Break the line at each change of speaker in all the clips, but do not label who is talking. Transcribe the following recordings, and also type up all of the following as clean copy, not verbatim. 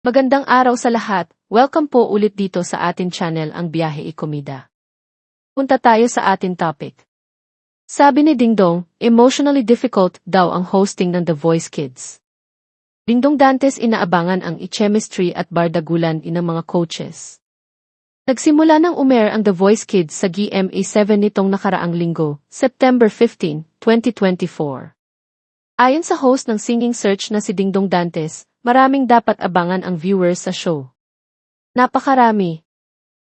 Magandang araw sa lahat. Welcome po ulit dito sa atin channel ang Biyahe Ikomida. Punta tayo sa atin topic. Sabi ni Dingdong, emotionally difficult daw ang hosting ng The Voice Kids. Dingdong Dantes inaabangan ang i-chemistry at bardagulan ng mga coaches. Nagsimula ng umair ang The Voice Kids sa GMA7 nitong nakaraang linggo, September 15, 2024. Ayon sa host ng Singing Search na si Dingdong Dantes, maraming dapat abangan ang viewers sa show. Napakarami.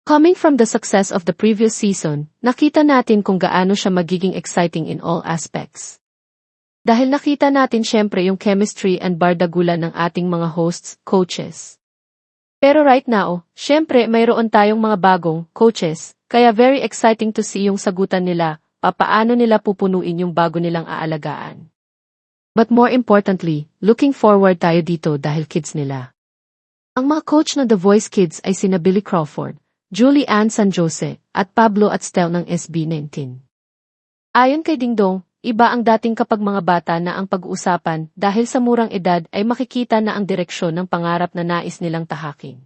Coming from the success of the previous season, nakita natin kung gaano siya magiging exciting in all aspects. Dahil nakita natin syempre yung chemistry and bardagulan ng ating mga hosts, coaches. Pero right now, syempre mayroon tayong mga bagong coaches, kaya very exciting to see yung sagutan nila, papaano nila pupunuin yung bago nilang aalagaan. But more importantly, looking forward tayo dito dahil kids nila. Ang mga coach ng The Voice Kids ay sina Billy Crawford, Julie Ann San Jose, at Pablo at Stel ng SB19. Ayon kay Dingdong, iba ang dating kapag mga bata na ang pag-uusapan dahil sa murang edad ay makikita na ang direksyon ng pangarap na nais nilang tahakin.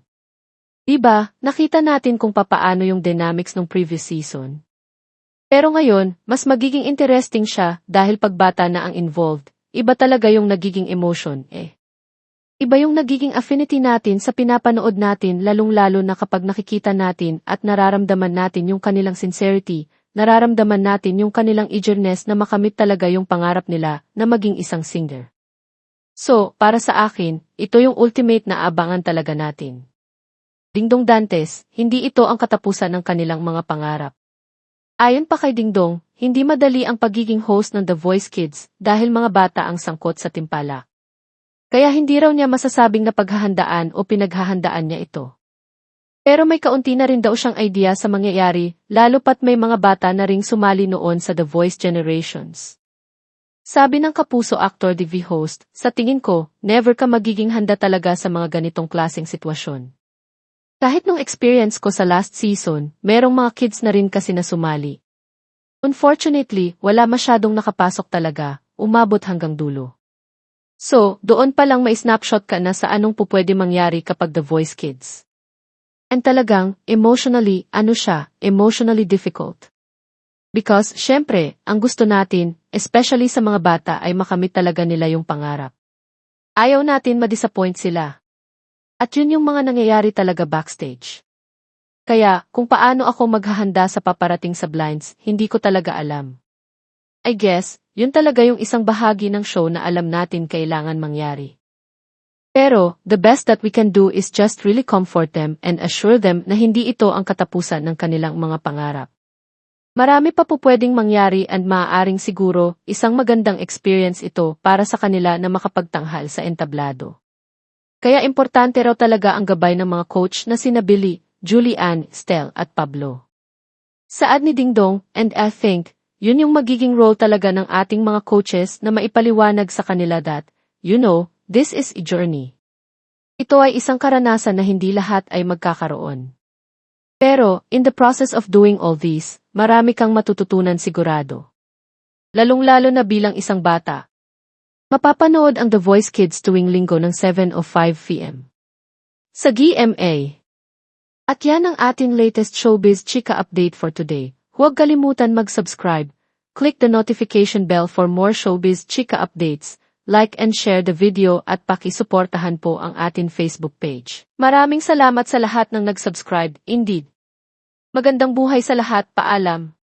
Diba, nakita natin kung papaano yung dynamics ng previous season. Pero ngayon, mas magiging interesting siya dahil pagbata na ang involved. Iba talaga yung nagiging emotion, Iba yung nagiging affinity natin sa pinapanood natin lalong-lalo na kapag nakikita natin at nararamdaman natin yung kanilang sincerity, nararamdaman natin yung kanilang eagerness na makamit talaga yung pangarap nila na maging isang singer. So, para sa akin, ito yung ultimate na abangan talaga natin. Dingdong Dantes, hindi ito ang katapusan ng kanilang mga pangarap. Ayon pa kay Dingdong, hindi madali ang pagiging host ng The Voice Kids dahil mga bata ang sangkot sa timpala. Kaya hindi raw niya masasabing na paghahandaan o pinaghahandaan niya ito. Pero may kaunti na rin daw siyang idea sa mangyayari, lalo pat may mga bata na ring sumali noon sa The Voice Generations. Sabi ng kapuso actor TV host, sa tingin ko, never ka magiging handa talaga sa mga ganitong klaseng sitwasyon. Kahit nung experience ko sa last season, merong mga kids na rin kasi na sumali. Unfortunately, wala masyadong nakapasok talaga, umabot hanggang dulo. So, doon pa lang may snapshot ka na sa anong pupwede mangyari kapag The Voice Kids. And talagang, emotionally difficult. Because, syempre, ang gusto natin, especially sa mga bata ay makamit talaga nila yung pangarap. Ayaw natin ma-disappoint sila. At yun yung mga nangyayari talaga backstage. Kaya, kung paano ako maghahanda sa paparating sa blinds, hindi ko talaga alam. I guess, yun talaga yung isang bahagi ng show na alam natin kailangan mangyari. Pero, the best that we can do is just really comfort them and assure them na hindi ito ang katapusan ng kanilang mga pangarap. Marami pa po pwedeng mangyari and maaaring siguro, isang magandang experience ito para sa kanila na makapagtanghal sa entablado. Kaya importante raw talaga ang gabay ng mga coach na sina Billy, Julie Ann, Stel at Pablo. Saad ni Dingdong, and I think, yun yung magiging role talaga ng ating mga coaches na maipaliwanag sa kanila that, this is a journey. Ito ay isang karanasan na hindi lahat ay magkakaroon. Pero, in the process of doing all this, marami kang matututunan sigurado. Lalong-lalo na bilang isang bata. Mapapanood ang The Voice Kids tuwing linggo ng 7:05 p.m. sa GMA. At yan ang ating latest showbiz chika update for today. Huwag kalimutan mag-subscribe, click the notification bell for more showbiz chika updates, like and share the video at pakisuportahan po ang ating Facebook page. Maraming salamat sa lahat ng nag-subscribe, indeed. Magandang buhay sa lahat, paalam.